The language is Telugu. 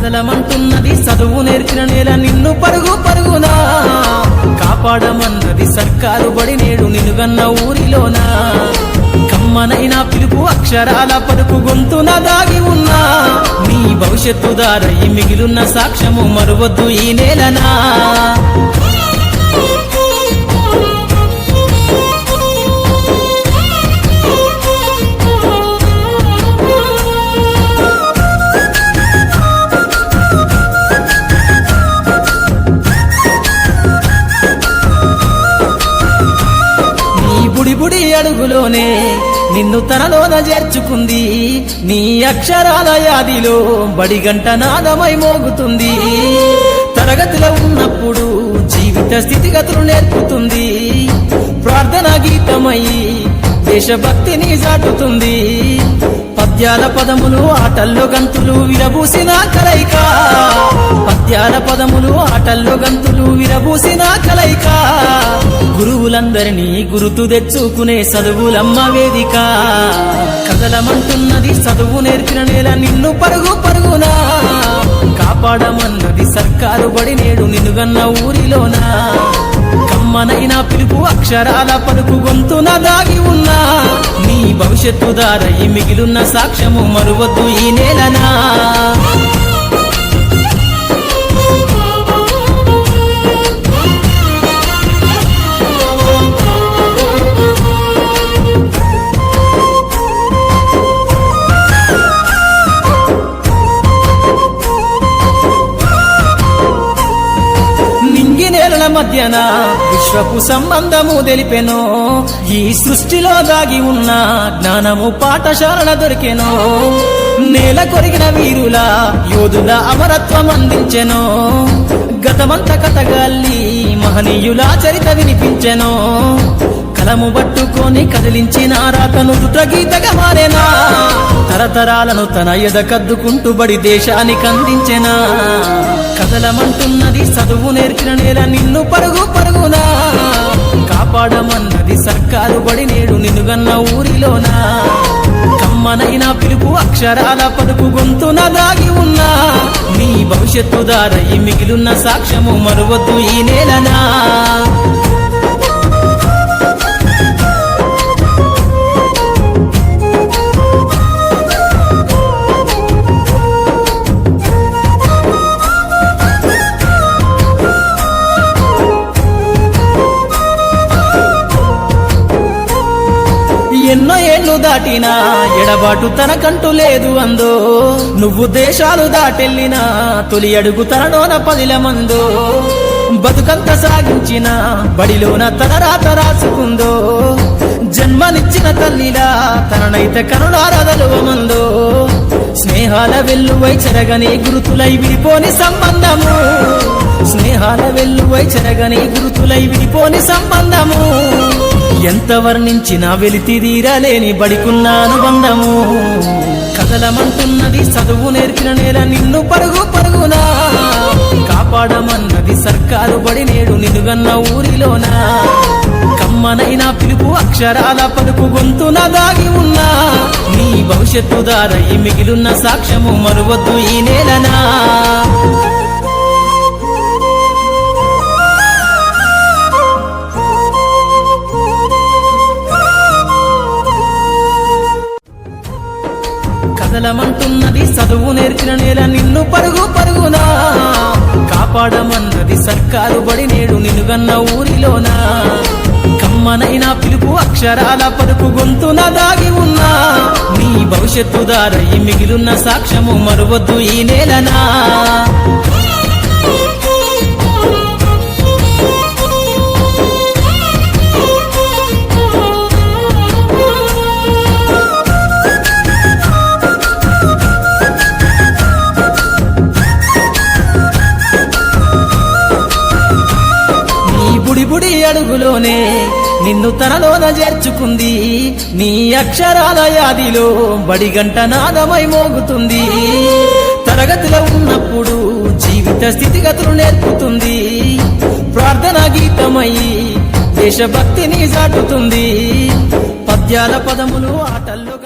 కదలమంటున్నది చదువు నేర్చిన నేల నిన్ను పరుగు పరుగునా కాపాడమన్నది సర్కారు బడి నేడు నిలుగన్న ఊరిలోనా కమ్మనైనా పిలుపు అక్షరాల పలుకు గొంతున దాగి ఉన్నా నీ భవిష్యత్తు దారై మిగిలున్న సాక్ష్యము మరువద్దు ఈ నేలనా బుడి అడుగులోనే నిన్ను తనలోన చేర్చుకుంది నీ అక్షరాల యాదిలో బడిగంట నాదమై మోగుతుంది తరగతిలో ఉన్నప్పుడు జీవిత స్థితిగతులు నేర్పుతుంది ప్రార్థన గీతమై దేశభక్తిని చాటుతుంది పద్యాల పదములు ఆటల్లో గంతులు విరబూసిన కలయిక పద్యాల పదములు ఆటల్లో గంతులు విరబూసిన కలయిక గురువులందరినీ గురుతు తెచ్చుకునే చదువులమ్మ వేదిక కదలమంటున్నది చదువు నేర్పిన నేల నిన్ను పరుగు పరుగునా కాపాడమన్నది సర్కారు బడి నేడు నిలుగన్న ఊరిలోనా కమ్మనైనా పిలుపు అక్షరాల పలుకు గొంతున దాగి ఉన్నా నీ భవిష్యత్తు దారై మిగిలున్న సాక్ష్యము మరువద్దు ఈ నేలనా నేలల మధ్యన విశ్వపు సంబంధము తెలిపెనో ఈ సృష్టిలో దాగి ఉన్న జ్ఞానము పాఠశాలల దొరికెనో నేల కొరిగిన వీరుల యోధుల అమరత్వం అందించెనో గతమంత కథగాల్లి మహనీయుల చరిత వినిపించెనో కలము పట్టుకొని కదిలించిన రాతను గీతగా మారేనా తరతరాలను తన ఎద కద్దుకుంటూ బడి దేశానికి అందించెనా కదలమంటున్నది చదువు నేర్చిన నేల నిన్ను పరుగు పరుగునా కాపాడమన్నది సర్కారు బడి నేడు నిలుగన్న ఊరిలోనా కమ్మనైనా పిలుపు అక్షరాల పలుకు గొంతున దాగి ఉన్నా నీ భవిష్యత్తు దారై మిగిలున్న సాక్ష్యము మరువద్దు ఈ నేలనా ఎన్నో ఏళ్ళు దాటినా ఎడబాటు తనకంటూ లేదు అందో నువ్వు దేశాలు దాటెళ్ళినా తొలి అడుగు తనలోన పదిల మందో బతుకంత సాగించిన బడిలోన తన రాత రాసుకుందో జన్మనిచ్చిన తల్లిలా తననైతే కనులారదలువమందో స్నేహాల వెల్లువై చెరగని గురుతులై విడిపోని సంబంధము స్నేహాల వెల్లువై చెరగని గురుతులై విడిపోని సంబంధము ఎంత వర్ణించినా వెలితిదీరలేని బడికున్న అనుబంధము కదలమంటున్నది చదువు నేర్పిన నేల నిన్ను పరుగు పరుగునా కాపాడమన్నది సర్కారు బడి నేడు నిలుగన్న ఊరిలోనా కమ్మనైనా పిలుపు అక్షరాల పలుకు గొంతున దాగి ఉన్నా నీ భవిష్యత్తు దారై మిగిలున్న సాక్ష్యము మరువద్దు ఈ నేలనా కదలమంటున్నది చదువు నేర్చిన నేల నిన్ను పరుగు పరుగునా కాపాడమన్నది సర్కారు బడి నేడు నిలుగన్న ఊరిలోనా కమ్మనైనా పిలుపు అక్షరాల పలుకు గొంతున దాగి ఉన్నా నీ భవిష్యత్తు దారై మిగిలున్న సాక్ష్యము మరువద్దు ఈ నేలనా బుడి అడుగులోనే నిన్ను తనలోన చేర్చుకుంది నీ అక్షరాల యాదిలో బడిగంట నాదమై మోగుతుంది తరగతిలో ఉన్నప్పుడు జీవిత స్థితిగతులు నేర్పుతుంది ప్రార్థన గీతమై దేశభక్తిని చాటుతుంది పద్యాల పదములు ఆటల్లో